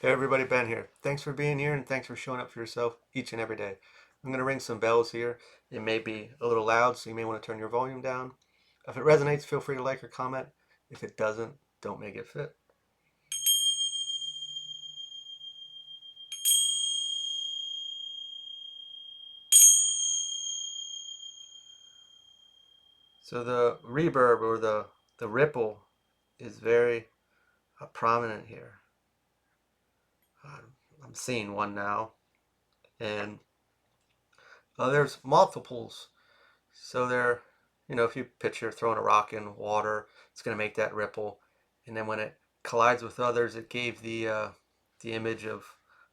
Hey everybody, Ben here. Thanks for being here and thanks for showing up for yourself each and every day. I'm going to ring some bells here. It may be a little loud, so you may want to turn your volume down. If it resonates, feel free to like or comment. If it doesn't, don't make it fit. So the reverb or the ripple is very prominent here. Uh, I'm seeing one now, and there's multiples. So they're, if you picture throwing a rock in water, it's going to make that ripple, and then when it collides with others, it gave the image of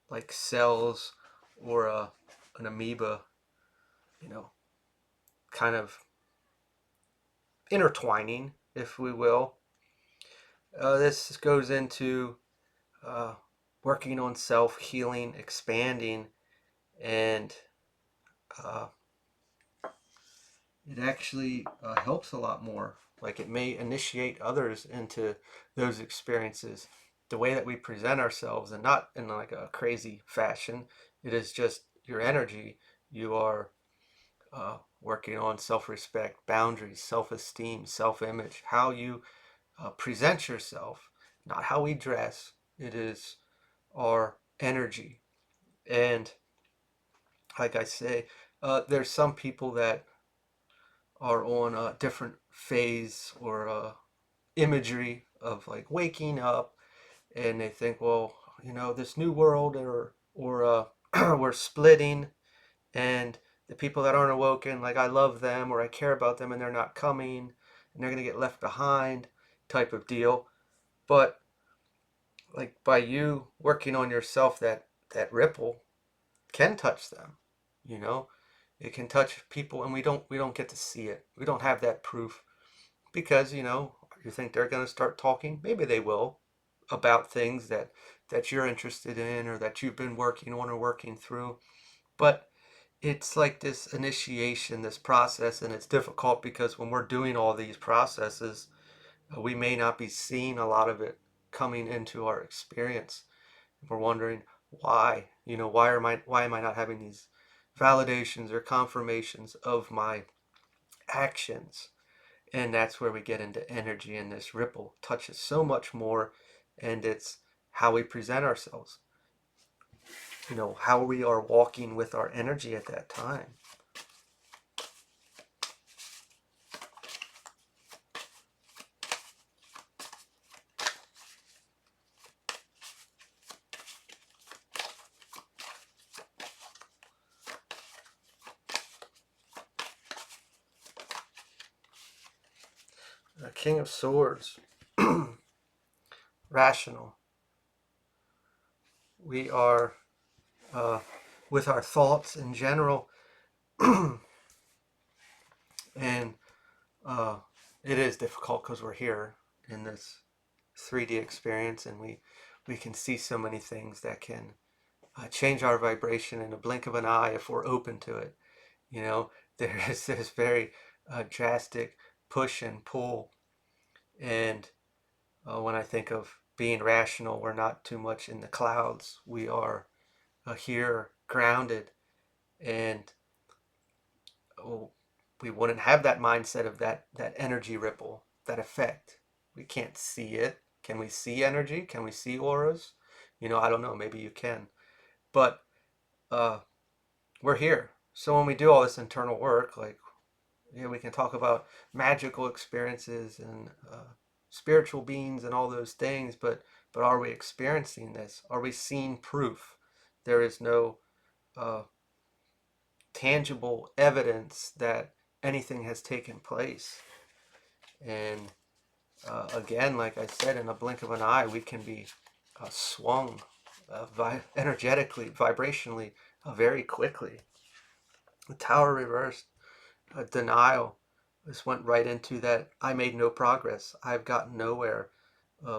like cells or an amoeba, you know, kind of intertwining, if we will. This goes into uh, working on self healing, expanding, and uh, it actually helps a lot more. Like it may initiate others into those experiences. The way that we present ourselves, and not in like a crazy fashion, it is just your energy. You are working on self respect, boundaries, self esteem, self image, how you present yourself, not how we dress. It is our energy. And like I say, there's some people that are on a different phase or imagery of like waking up, and they think, well, this new world, or we're splitting, and the people that aren't awoken, like I love them or I care about them, and they're not coming, and they're gonna get left behind, type of deal. But like by you working on yourself, that ripple can touch them. You know, it can touch people, and we don't get to see it. We don't have that proof because you think they're going to start talking. Maybe they will, about things that you're interested in or that you've been working on or working through. But it's like this initiation, this process, and it's difficult because when we're doing all these processes, we may not be seeing a lot of it coming into our experience. We're wondering why. Why am I not having these validations or confirmations of my actions? And that's where we get into energy, and this ripple touches so much more, and it's how we present ourselves, how we are walking with our energy at that time. The King of Swords, rational. We are, uh, with our thoughts in general, and uh, it is difficult because we're here in this 3D experience, and we can see so many things that can change our vibration in a blink of an eye if we're open to it. You know, there is this very drastic push and pull, and when I think of being rational, we're not too much in the clouds. We are here, grounded, and oh, we wouldn't have that mindset of that energy ripple, that effect. We can't see it. Can we see energy? Can we see auras? I don't know. Maybe you can, but uh, we're here. So when we do all this internal work, like we can talk about magical experiences and spiritual beings and all those things, but are we experiencing this? Are we seeing proof? There is no uh, tangible evidence that anything has taken place. And again, like I said, in a blink of an eye, we can be swung energetically, vibrationally, very quickly. The Tower reversed, denial. This went right into that I made no progress. I've gotten nowhere.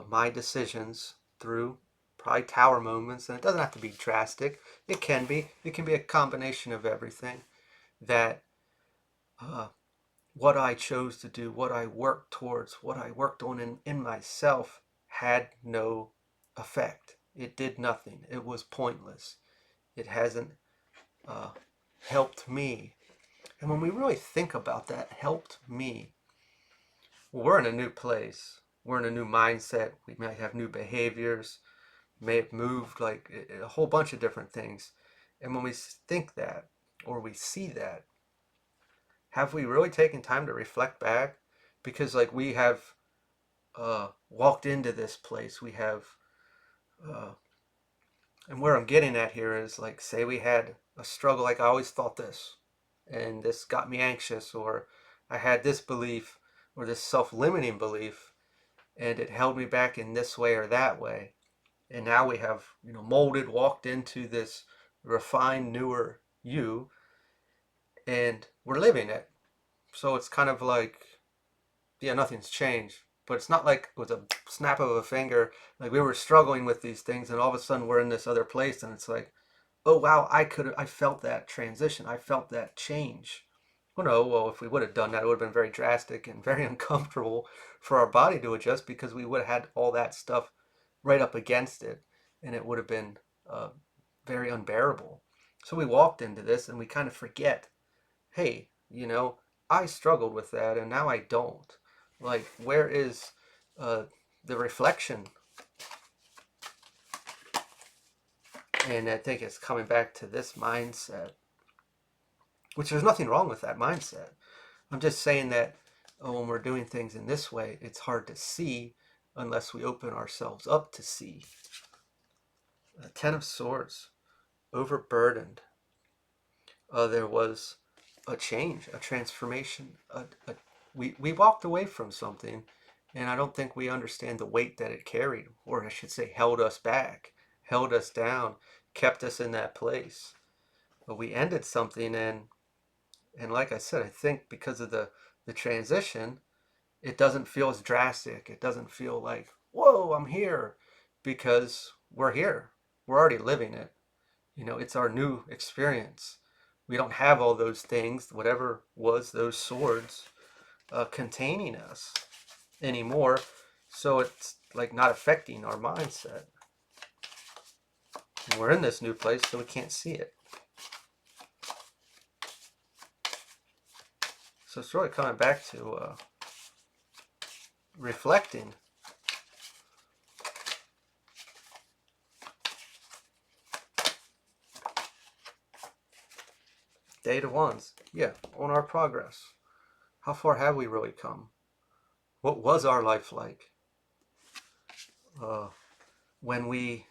My decisions through probably tower moments, and it doesn't have to be drastic. It can be. It can be a combination of everything. That uh, what I chose to do, what I worked towards, what I worked on in myself had no effect. It did nothing. It was pointless. It hasn't uh, helped me. And when we really think about that, helped me, well, we're in a new place. We're in a new mindset. We might have new behaviors, may have moved like a whole bunch of different things. And when we think that, or we see that, have we really taken time to reflect back? Because like we have walked into this place, we have, uh, and where I'm getting at here is like, say we had a struggle, like I always thought this, and this got me anxious, or I had this belief, or this self-limiting belief, and it held me back in this way or that way. And now we have, molded, walked into this refined, newer you, and we're living it. So it's kind of like, yeah, nothing's changed. But it's not like with a snap of a finger, like we were struggling with these things, and all of a sudden we're in this other place, and it's like, oh wow, I felt that transition, I felt that change. Well, no, well, if we would have done that, it would have been very drastic and very uncomfortable for our body to adjust because we would have had all that stuff right up against it, and it would have been uh, very unbearable. So we walked into this and we kind of forget, hey, I struggled with that and now I don't. Like, where is uh, the reflection? And I think it's coming back to this mindset, which there's nothing wrong with that mindset. I'm just saying that when we're doing things in this way, it's hard to see unless we open ourselves up to see. Ten of Swords, overburdened. There was a change, a transformation. We walked away from something, and I don't think we understand the weight that it carried, or I should say, held us back, held us down, kept us in that place. But we ended something, and like I said, I think because of the transition, it doesn't feel as drastic. It doesn't feel like, whoa, I'm here, because we're here. We're already living it. It's our new experience. We don't have all those things, whatever was those swords, containing us anymore. So it's like not affecting our mindset. And we're in this new place, so we can't see it. So it's really coming back to reflecting. Data ones, yeah, on our progress. How far have we really come? What was our life like? When we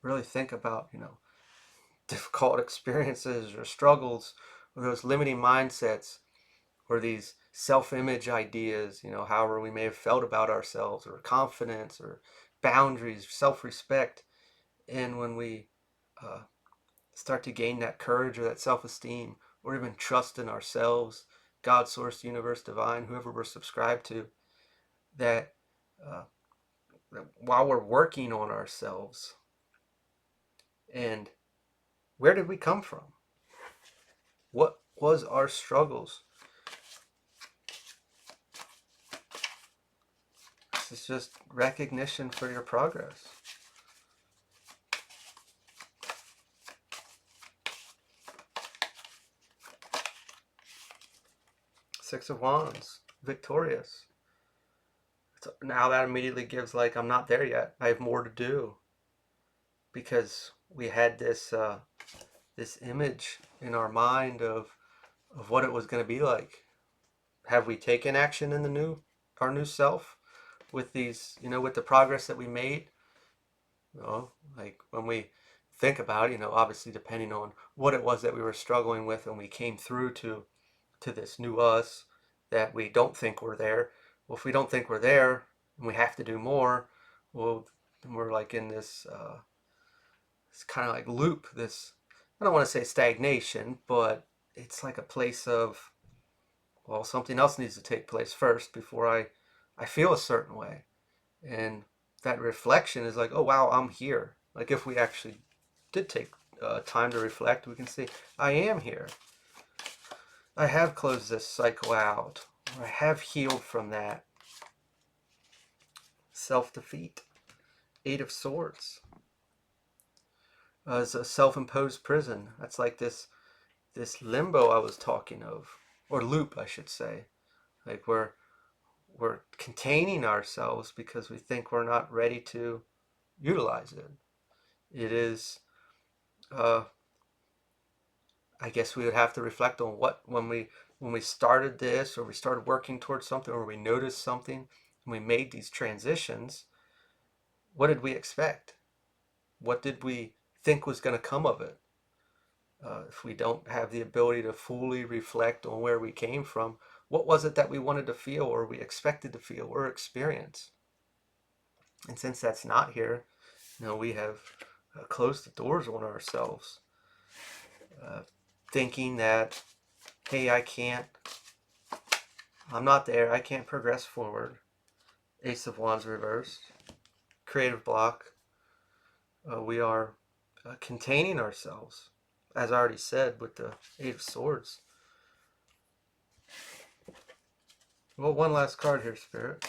really think about, difficult experiences or struggles, or those limiting mindsets, or these self-image ideas, however we may have felt about ourselves, or confidence, or boundaries, self-respect. And when we uh, start to gain that courage or that self-esteem, or even trust in ourselves, God, source, universe, divine, whoever we're subscribed to, that, uh, that while we're working on ourselves, and where did we come from? What was our struggles? This is just recognition for your progress. Six of Wands, victorious. So now that immediately gives like, I'm not there yet. I have more to do. Because we had this image in our mind of what it was going to be like. Have we taken action in our new self with these, with the progress that we made? Like when we think about it, obviously depending on what it was that we were struggling with and we came through to this new us that we don't think we're there. Well, if we don't think we're there and we have to do more, well, then we're like in this kind of like loop, this, I don't want to say stagnation, but it's like a place of, well, something else needs to take place first before I feel a certain way. And that reflection is like, oh wow, I'm here. Like if we actually did take time to reflect, we can see I am here. I have closed this cycle out. Or I have healed from that self-defeat. Eight of Swords is a self-imposed prison. That's like this limbo I was talking of, or loop, I should say. Like we're containing ourselves because we think we're not ready to utilize it. It is, uh, I guess we would have to reflect on what when we started this, or we started working towards something, or we noticed something, and we made these transitions. What did we expect? What did we think was going to come of it? If we don't have the ability to fully reflect on where we came from, what was it that we wanted to feel, or we expected to feel or experience? And since that's not here, we have closed the doors on ourselves, uh, thinking that, hey, I'm not there, I can't progress forward. Ace of Wands reversed, creative block. We are containing ourselves, as I already said, with the Eight of Swords. Well, one last card here, Spirit.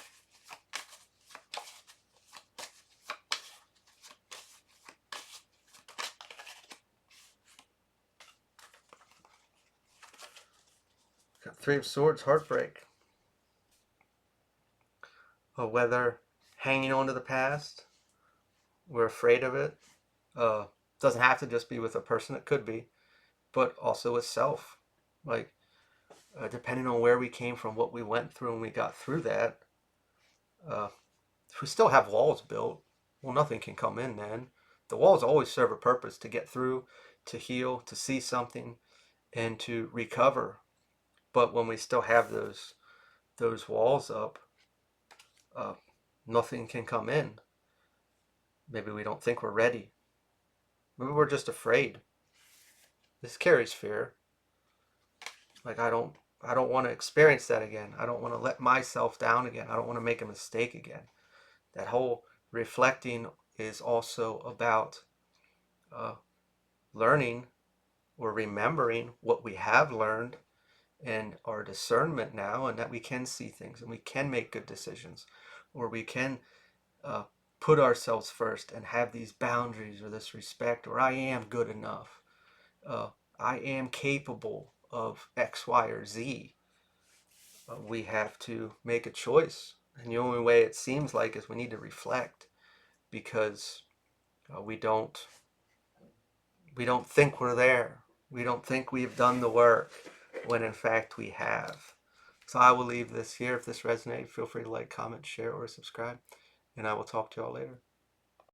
Got Three of Swords, heartbreak. Whether hanging on to the past, we're afraid of it. Doesn't have to just be with a person, it could be, but also with self. Like, depending on where we came from, what we went through, and we got through that, if we still have walls built, well, nothing can come in then. The walls always serve a purpose to get through, to heal, to see something, and to recover. But when we still have those walls up, uh, nothing can come in. Maybe we don't think we're ready. Maybe we're just afraid. This carries fear. Like I don't want to experience that again. I don't want to let myself down again. I don't want to make a mistake again. That whole reflecting is also about learning or remembering what we have learned and our discernment now, and that we can see things and we can make good decisions, or we can uh, put ourselves first and have these boundaries or this respect, or I am good enough. I am capable of X, Y, or Z. We have to make a choice. And the only way it seems like is we need to reflect, because we don't think we're there. We don't think we've done the work when in fact we have. So I will leave this here. If this resonated, feel free to like, comment, share, or subscribe. And I will talk to y'all later.